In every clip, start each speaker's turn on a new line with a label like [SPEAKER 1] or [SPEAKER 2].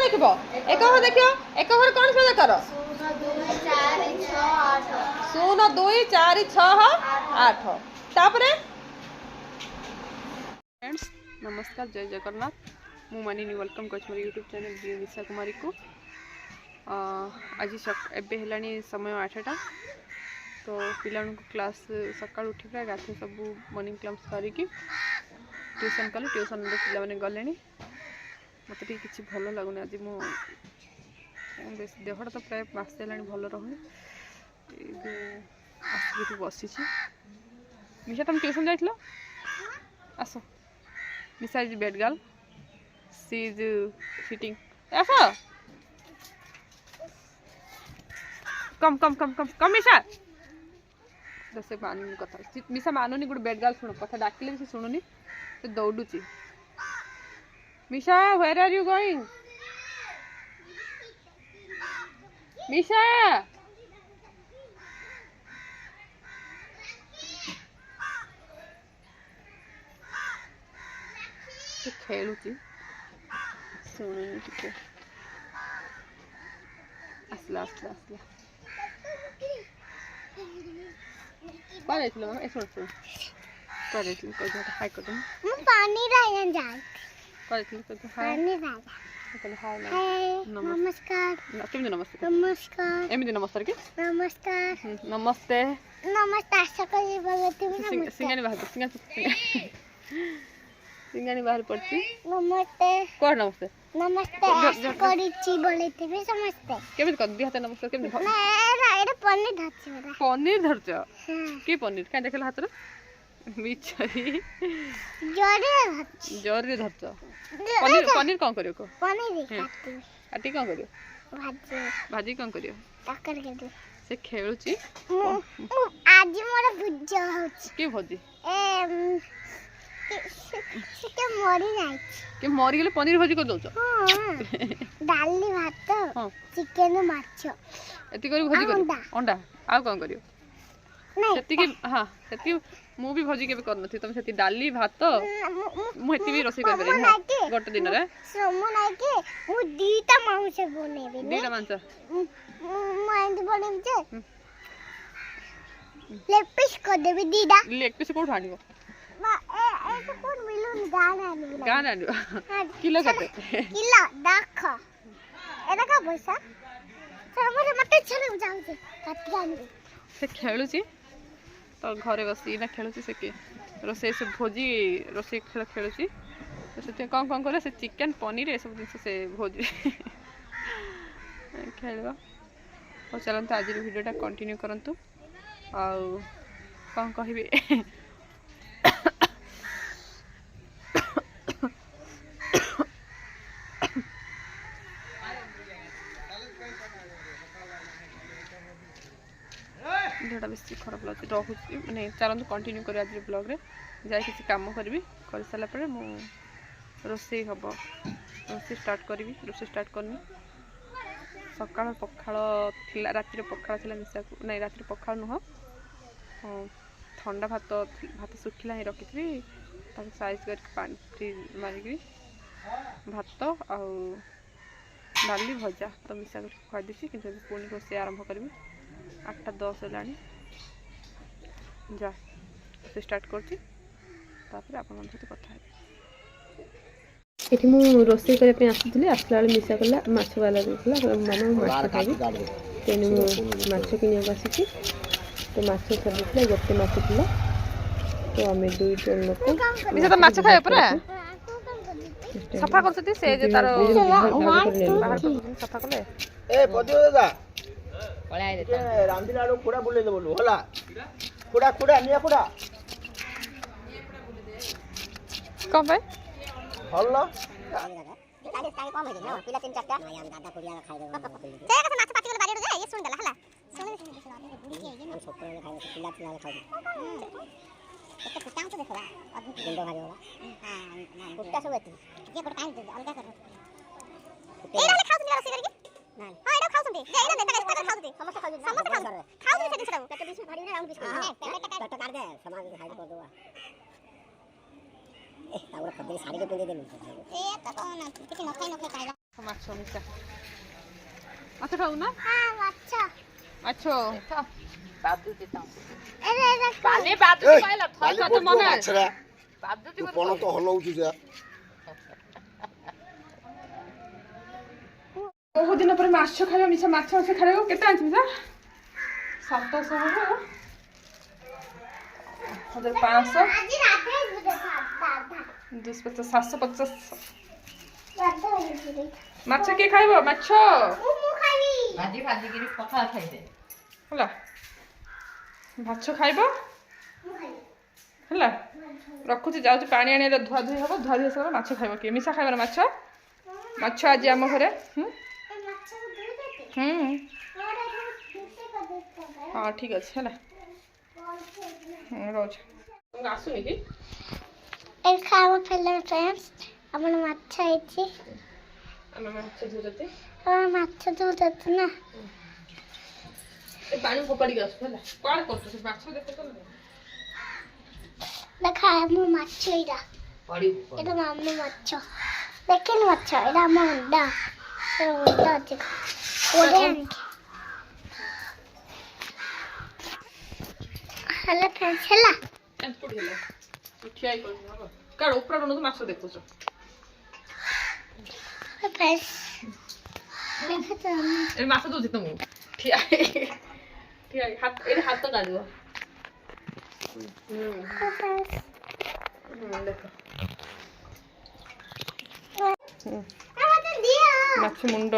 [SPEAKER 1] देखिबो एक घर देखियो एक घर कोन से कर 0 2 4 6 8 तापरे फ्रेंड्स नमस्कार जय जगन्नाथ मु मानिनी वेलकम कर YouTube channel B Nisha Kumari को आज एबे हेलानी समय 8टा तो पिला क्लास सका उठी पूरा गाथे सब मॉर्निंग क्लास करिकी ट्यूशन कले ट्यूशन पिला माने गले मत किसी भल लगुनि आज मो देहटा तो प्राय मासे हेलानी भल रहुनी आसिक बसी मिशा तुम ट्यूशन जाइल आस Misha is bad girl she is sitting आस come come come come come Misha से मानुनी कथा मिशा मानुनी गोटे बेड गर्ल शुण कथा डाकिले से शुणुनी से दौड़ुची मिशा वेयर आर यू गोइंग मिशा खेलुची शुणुनी टिके आसला आसला आसला कौन जाइथिलो ए सुन सुन कौन जाइथिलो कोइ हाय कर दम
[SPEAKER 2] पानी रायन जाय
[SPEAKER 1] कौन जाइथिलो तो हाय
[SPEAKER 2] पानी राय
[SPEAKER 1] कहले हाय
[SPEAKER 2] नमस्कार
[SPEAKER 1] केमि नमस्ते
[SPEAKER 2] नमस्कार
[SPEAKER 1] एमि नमस्कार के
[SPEAKER 2] नमस्कार
[SPEAKER 1] नमस्ते
[SPEAKER 2] नमस्कार सकली बोलते
[SPEAKER 1] सिंगानी बाहर सिंगानी बाहर पड़ती
[SPEAKER 2] नमस्ते
[SPEAKER 1] कौन नमस्ते
[SPEAKER 2] नमस्ते करिची बोलते भी समझते
[SPEAKER 1] केमि कर दिया नमस्कार केमि
[SPEAKER 2] ना एरा पनीर धरछ
[SPEAKER 1] पनीर धरछ
[SPEAKER 2] हां
[SPEAKER 1] की पनीर काई देखला हाथ रे मिछरी
[SPEAKER 2] जोरे
[SPEAKER 1] धरछ पनीर पनीर कोन करियो को
[SPEAKER 2] पनीर काटी
[SPEAKER 1] काटी कोन करियो
[SPEAKER 2] भाजी
[SPEAKER 1] भाजी कोन करियो
[SPEAKER 2] तकर के दे
[SPEAKER 1] से खेलुची
[SPEAKER 2] आज मोर भुज होछ
[SPEAKER 1] की भजी
[SPEAKER 2] ए के मरी नाही
[SPEAKER 1] के मरी गेले पनीर भजी को दउछ
[SPEAKER 2] हां डाली भात
[SPEAKER 1] हां
[SPEAKER 2] चिकन माछ
[SPEAKER 1] एति करी भजी करी अंडा आ कोन करियो
[SPEAKER 2] नहीं
[SPEAKER 1] सेति की हां सेति मु भी भजी के कर नथि तुम सेति डाली भात मु हेति भी रोसे कर बरे गोटे दिन रे
[SPEAKER 2] सोमो नाही के मु दीटा मांस बनेबे
[SPEAKER 1] दीटा मांस
[SPEAKER 2] मु एंड बनेम जे लेग पीस कर देबे दीटा
[SPEAKER 1] लेग पीस कोठ आनिबो
[SPEAKER 2] ए तो कोन मिलुन गाना
[SPEAKER 1] आनिबो किलो कते
[SPEAKER 2] किलो दाख एटा का पैसा सर मते छले जाऊ जे काटी आनिबे
[SPEAKER 1] से खेलुची तो घरे बसी ना खेलुची से के रोसे से भोजी रोसे खेल खेलुची तो से कौन कौन करे से चिकन पनीर ए सब दिन से भोजी खेलबा और चलंत आज वीडियोटा कंटिन्यू करंतु आ कौन कहबे देहटा बेस खराब लगे रोचे मैंने चलते कंटिन्यू कर आज ब्लॉग रे जाए किसी काम करी कर सारापर मु रोसे हम रोसे स्टार्ट करी रोसे स्टार्ट करनी सकाल पखाड़ थिला रातिर पखाड़ थिला मिसा नहीं रातिर पखाड़ नुह ठंडा भात भात सुखिला ही रखी साइज कर पानी फ्रिज मारिक भात आउ डाली भजा तो मिसा कर खुआदी कि पुणी रोसे आरंभ करी 8:10 हेलानी जा से स्टार्ट करछि तापर आपन मन सहित कथा एठी मु रोसे करे पे आसीथिले आसला वाला मिसा करला माछ वाला देखला मानो माछ खाबी तेनु माछ किने आसीछि तो माछ सब देखला गोटे माछ थिला तो हमें दुई जन लोक मिसा तो माछ खाय परा सफा करछथि से जे तारो बाहर सफा करले
[SPEAKER 3] ए पदियो दादा रामदिन आड़ो खुड़ा बुले बोलू होला खुड़ा खुड़ा निया खुड़ा
[SPEAKER 1] कौन पे
[SPEAKER 3] हल्ला
[SPEAKER 2] गाड़ी टाइम कम हो जाए पिला 3-4 टा हम दादा कुड़िया खाइ देबो ते का माछ पाती वाला बाड़ी रे ये सुन देला हला सुन बुढ़ी के हम छोकरे ने खाइ पिला पिला खाइ तो पुटांग तो देखला आदमी गुंडो भारी होला हां गुट्टा सब एती ये पर टाइम अलगा कर ए वाले खाउ तुम रसी करके ना हां एटा खाउ तुम जे एटा देता का खाउ तुम समस्त खाउ खाउ से दिस रहू कते दिस भारी ना राउंड बिस्कुट पेट काट दे समाज खाइ कर दो ए तावर खदरी साड़ी के पिंदे देलु ए त कोन किछि न खाइ खाइला
[SPEAKER 1] माछ ମାଛ ମିଶା ମାଛ ଖାଉ ନା
[SPEAKER 2] हां अच्छा
[SPEAKER 1] ମାଛ
[SPEAKER 4] ବାଦୁଛି ତ
[SPEAKER 2] अरे अरे
[SPEAKER 4] କାଲି ବାଦୁଛି କହିଲା
[SPEAKER 3] କାଲି
[SPEAKER 1] ଥରେ
[SPEAKER 3] ପଡିଯିବ
[SPEAKER 1] ମନେ
[SPEAKER 3] ମାଛରା
[SPEAKER 4] ବାଦୁଛି
[SPEAKER 3] ତୁ ପଣ ତ ହଲଉଛୁ ଯା
[SPEAKER 1] ବହୁତ ଦିନ ପରେ ମାଛ ଖାଇବା ମିଶା ମାଛ ମାଛ ଖାଇବାକୁ କେତେ ଆଣିଛି ମିଶା 700 ହବ 1500
[SPEAKER 2] आज रात में दादा
[SPEAKER 1] 250 750
[SPEAKER 2] दादा
[SPEAKER 1] ମାଛ କିଏ ଖାଇବ ମାଛ
[SPEAKER 2] ମୁଁ ଖାଇବି
[SPEAKER 4] ଭାଜି ଭାଜିକିରି ପଖାଳ ଖାଇଦେ
[SPEAKER 1] ହେଲା ମାଛ ଖାଇବ
[SPEAKER 2] ମୁଁ ଖାଇବି
[SPEAKER 1] ହେଲା ରଖୁଛି ଯାଉଛି ପାଣି ଆଣିବା ଧୁଆ ଧୁଇ ହବ ଧୁଆ ଧୁଇ ଆସିଲା ମାଛ ଖାଇବ କିଏ ମିଶା ଖାଇବ ନା ମାଛ ମାଛ ଆଜି ଆମ ଘରେ
[SPEAKER 2] ଏ ମାଛକୁ ଧୋଇ ଦେତେ
[SPEAKER 1] ହୁଁ
[SPEAKER 2] ଓରା ମିଶେ କରି ଦେତେ
[SPEAKER 1] ହଁ ଠିକ ଅଛି ହେଲା ରହୁଛି ତୁମକୁ ଆସୁନି କି
[SPEAKER 2] ଏ ଖାଇବା ଫେଲେ फ्रेंड्स ଆମର ମାଛ ହେଇଛି
[SPEAKER 1] ଆମେ ମାଛ ଧୁଛନ୍ତି
[SPEAKER 2] ଆମର ମାଛ ଧୋଉଛନ୍ତି ନା
[SPEAKER 1] ଏ ପାଣି ଫୋପାଡ଼ିକି ଆସୁ ହେଲା କୁଆଡ଼େ କରୁଛୁ ସେ ମାଛ ଦେଖୁଛ ନା
[SPEAKER 2] ଦେଖା ଆମ ମାଛ ଏଇଟା
[SPEAKER 4] ପଡ଼ିବୁ
[SPEAKER 2] এটা মাম্মু মাছ দেখেন মাছ এটা আমার অন্ডা এটা অন্ডা আছে ওরে আনি হ্যালো ফ্রেন্ডস হেলা
[SPEAKER 1] କୋଉଠି ହେଲା ଠିଆ ହେଇ କରୁଛୁ ହବ କାଢ଼ ଉପର ନୁ ମାଛ ଦେଖୁଛ
[SPEAKER 2] ଫ୍ରେଣ୍ଡସ୍ ଦେଖା ତ
[SPEAKER 1] ଏ ମାଛ ଦଉଛି ତମକୁ ଠିଆ ହେଇ ହାତ ଏଇଠି ହାତ କାଢ଼ିବ ଦେଖ
[SPEAKER 2] আমাকে দিও
[SPEAKER 1] ମାଛ ମୁଣ୍ଡ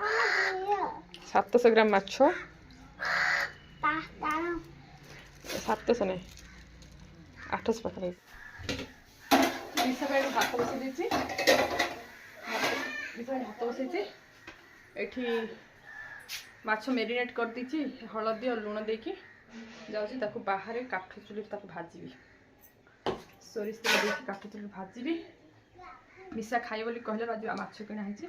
[SPEAKER 2] আমাকে দিও
[SPEAKER 1] 700 ଗ୍ରାମ ମାଛ
[SPEAKER 2] তা দাঁড়াও
[SPEAKER 1] 700 ନାହିଁ 800 ପାଖାପାଖି ମିଶା ଭାଇ ଭାତ ବସେଇ ଦେଇଛି ମିଶା ଭାଇ ଭାତ ବସେଇଛି ଏଠି ମାଛ ମ୍ୟାରିନେଟ୍ କରିଦେଇଛି ହଳଦୀ ଆଉ ଲୁଣ ଦେଇକି ଯାଉଛି ତାକୁ ବାହାରେ କାଠ ଚୁଲିରେ ତାକୁ ଭାଜିବି ସୋରିଷ ତେଲ ଦେଇକି କାଠ ଚୁଲିରେ ଭାଜିବି ମିଶା ଖାଇବ ବୋଲି କହିଲେ ଆଜି ମାଛ କିଣା ହେଇଛି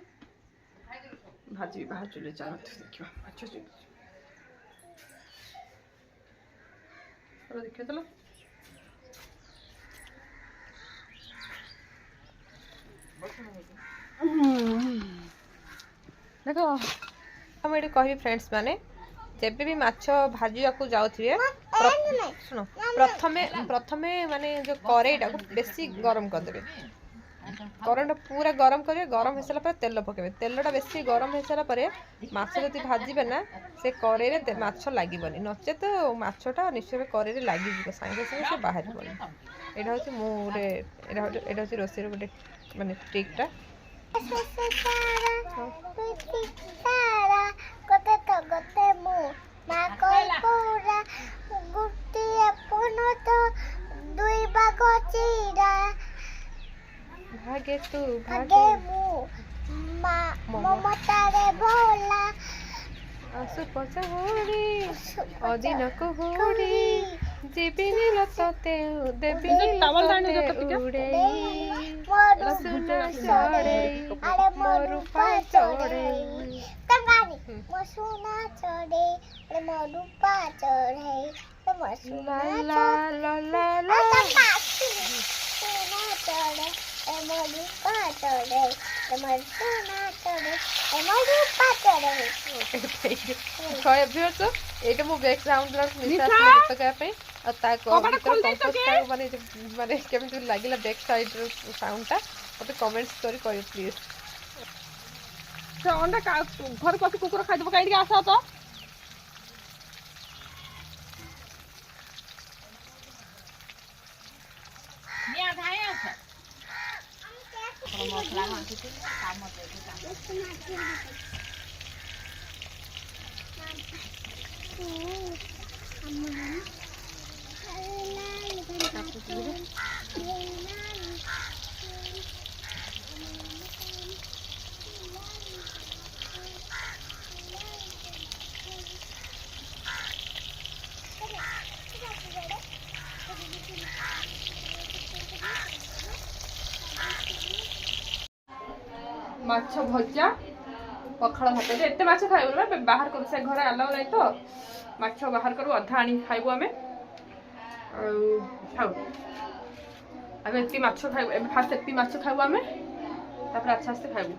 [SPEAKER 1] ଭାଜିବି ବାହାର ଚୁଲିରେ ଚାଲନ୍ତୁ ଦେଖିବା ମାଛ ଚୁଲି ଦେଖିବା ଚାଲ ଦେଖ ମୁଁ ଏଠି କହିବି ଫ୍ରେଣ୍ଡସ୍ ମାନେ ଯେବେ ବି ମାଛ ଭାଜିବାକୁ ଯାଉଥିବେ ଶୁଣ ପ୍ରଥମେ ମାନେ ଯେଉଁ କରେଇଟାକୁ ବେଶୀ ଗରମ କରିଦେବେ କରେଇଟା ପୁରା ଗରମ କରିବେ ଗରମ ହେଇସାରିଲା ପରେ ତେଲ ପକାଇବେ ତେଲଟା ବେଶୀ ଗରମ ହେଇସାରିଲା ପରେ ମାଛ ଯଦି ଭାଜିବେ ନା ସେ କରେଇରେ ମାଛ ଲାଗିବନି ନଚେତ ମାଛଟା ନିଶ୍ଚୟ କରେଇରେ ଲାଗିଯିବ ସାଙ୍ଗେ ସାଙ୍ଗେ ସେ ବାହାରିବନି ଏଇଟା ହେଉଛି ମୁଁ ଗୋଟେ ଏଇଟା ହେଉଛି ରୋଷେଇର ଗୋଟେ ମାନେ ଟ୍ରିକ୍ଟା
[SPEAKER 2] গোটে মু মা কই পুরা গুটিয়ে পুনত দুই ভাগ চিরা
[SPEAKER 1] ভাগে তু
[SPEAKER 2] ভাগে মু মা মমতারে ভোলা
[SPEAKER 1] আসু পচহুড়ি অদিনক হুড়ি জীবিনী লততে দেবিনী লততে উড়েই সুনা চড়েই
[SPEAKER 2] আরে
[SPEAKER 1] মরুপা চড়েই
[SPEAKER 2] Tangani, mo suna chode, le mo rupa chode, le mo suna
[SPEAKER 1] লা লা লা লা লা
[SPEAKER 2] suna chode, le mo rupa chode, le mo suna chode, le mo rupa chode.
[SPEAKER 1] ଶହେ ଅଭ୍ୟାସ ଏଇଟା ମୁଁ ବ୍ୟାକଗ୍ରାଉଣ୍ଡର ମିଶା ଗୀତ ଗାଇବା ପାଇଁ ଆଉ ତା କମ୍ପୋଜଟା ମାନେ କେମିତି ଲାଗିଲା ବ୍ୟାକ୍ ସାଇଡ୍ର ସାଉଣ୍ଡଟା ମୋତେ କମେଣ୍ଟସ୍ କରି କହିବ ପ୍ଲିଜ୍ ସେ ଅଣ୍ଡା ଘରେ ପଶି କୁକୁର ଖାଇଦେବ କାହିଁକି ଆସ ତ
[SPEAKER 4] ନିଆ ଧାଇ ଆସ ମସଲା ମାଖୁଛି କାମ
[SPEAKER 1] ମାଛ ଭଜା ପଖାଳ ଭାତ ଏତେ ମାଛ ଖାଇବୁ ନା ବାହାର କରୁ ସେ ଘରେ ଆଲାଉ ନାହିଁ ତ ମାଛ ବାହାର କରୁ ଅଧା ଆଣିକି ଖାଇବୁ ଆମେ ଆଉ ଖାଉ आगे एति माछ खाइबु एबे फास्ट एति माछ खाइबु आमे तापर आछा आस्ते खाइबु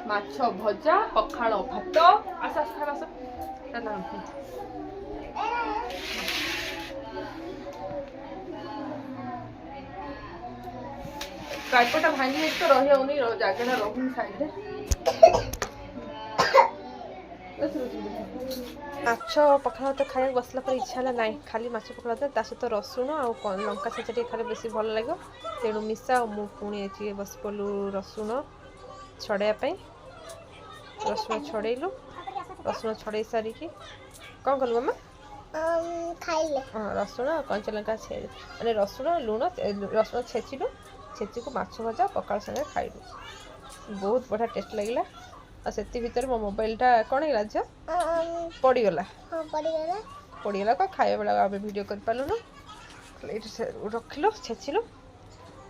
[SPEAKER 1] माछ भजा पखाळ भात आस आस खाइबा आस चला ट्राइपॉड भांगी तो रही होनी जगह रहुनी साइड रे माछ पखाळ तो खाया बसला पर इच्छा है ना खाली माछ पखाळ ता सहित रसुण आ लंका छेचा टे खाले बेसी भल लगे तेणु मिसा मु पुणी एठी बस पलु रसुण छड़ाया पाई रसुण छड़ेलु रसुण छड़े सारी की कौन कलु मामा
[SPEAKER 2] खाइले
[SPEAKER 1] हाँ रसुण कंचा लंका माने रसुण लुण रसुण छेचिलु छेची को माछ भजा पखाळ संगे खाइलु बहुत बढ़िया टेस्ट लगिला आ सेति भीतर मो मोबाइलटा कौन है झ पड़गला पड़गला को खाଇବା बेला आबे वीडियो कर पालु न रखिलो छेचिलो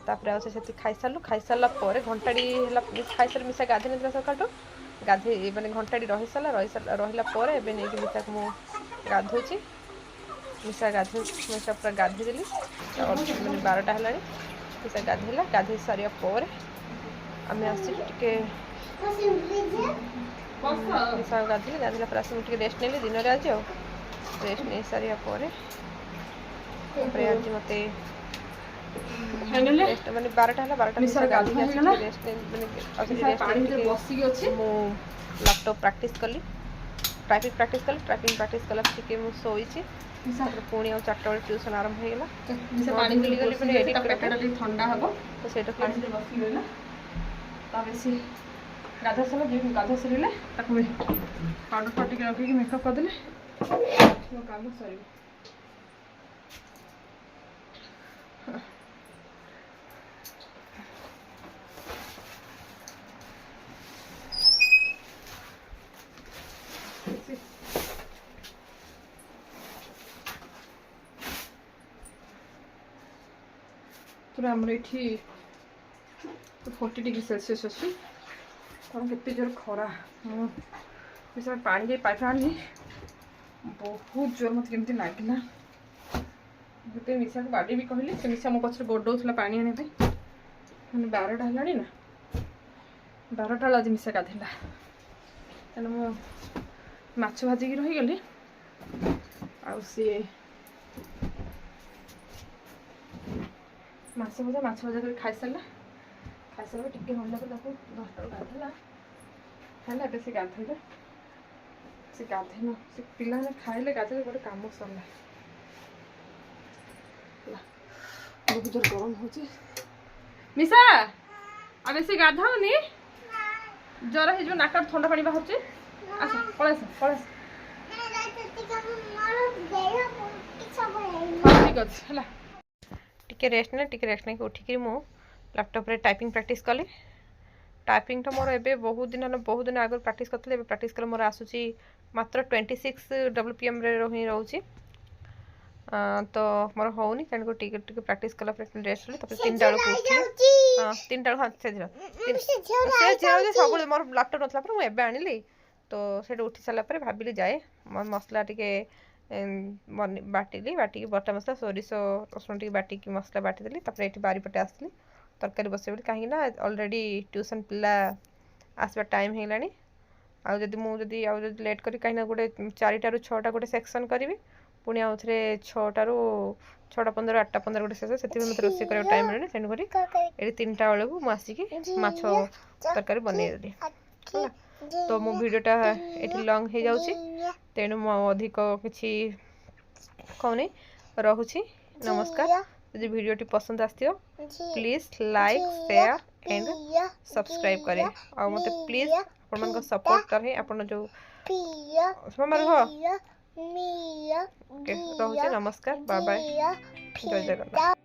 [SPEAKER 1] तापर आ से खाई सारला पर घंटाडी हला खाई सार मिसा गाधे न सकाटो गाधे माने घंटाडी रहिला पर एबे नै मिसा को मो गाधोची मिसा गाधे मिसा पूरा गाधे देली माने 12टा हलानी मिसा गाधेला गाधे सारिया पर आमे आसी टिके मिसा गाधे गाधेला पर आसी टिके रेस्ट नेली दिन रे आज रेस्ट नै सारिया पर आज मते रेस्ट माने 12टा हला 12टा मिसा गाधे रेस्ट माने आसी रेस्ट पानी बसी गयो छी मो लैपटॉप प्रैक्टिस कली टाइपिंग प्रैक्टिस कला टिके मु सोई छी मिसा पुणी आ 4टा बेले ट्यूशन आरंभ हो गेला मिसा पानी मिली गली पर एडिट पेटटा ठंडा हबो तो सेटा पानी से बसी गेला ताबे से गाधा सला जे गाधा सरीले ताको में पाउडर पट्टी के रखी के मेकअप कर देले मो काम सरी पूरा आमर ये 40 डिग्री सेल्सियस अच्छी कौन के जोर खरा मुझे पानी के पाइप आनी बहुत जोर मत केमती लगला गोटे मिसा को बाड़ी भी कहली से मिसा मो पछे गोडौला पानी आने मैंने 12टा है ना 12टा आज मिसा गाधेला तेना मो माछ भाजिकी रहीगली आ माछ भजा कर खाई सारा टिके हम लगे 10टा गाधेला है से गाधेले से गाधेन से पिला खाइले गाधेले गोटे काम सरला बहुत जोर गरम हो मिसा आ बेसी गाधाओनी ज्वर हो नाक ठंडा पानी बाहर आस पलैस ठीक अच्छे है टिके रेस्ट नहीं उठिक मु लैपटॉप रे टाइपिंग प्रैक्टिस कली टाइपिंग तो मोर एबे बहुत दिन आगे प्रैक्टिस करते प्रैक्टिस कले मोर आसूची मात्र 26 WPM रे ही रहउची तो मोर होउनी तेन को टिके प्रैक्टिस कला रेस्ट ले तब 3टा बेला उठी हां 3टा हां से जे सब मोर लैपटॉप नथला पर मु एबे आनिली तो सेट उठी साला पर भाबिली जाए मसला टिके बाटिली बाटी बटा मसला सोरिष रसुण टी बाटी की मसला बाटी देली तापर एठी बारी पटे आसली तरकारी बसे बोली कहीं ना ऑलरेडी ट्यूशन पिला आसबा टाइम हेलानी आ जदी लेट करी कहीं ना गोटे 4टा रु 6टा गोटे सेक्शन करी पुणी आउ थे 6टा रु 6टा 15 8टा 15 गोटे सेक्शन से मत रोषे कर टाइम मिलनी तेणु करी ये 3टा बेलू मुझे माछ तरकारी बनई देली तो मो वीडियोटा ये लंग हो जाऊँगी तेणु मो अधिक किसी कहनी रोची नमस्कार यदि वीडियोटी पसंद आसो please like share and subscribe करें और मत प्लीज अपन सपोर्ट करें अपन जो रोचे नमस्कार बाय बाय जय जगन्नाथ।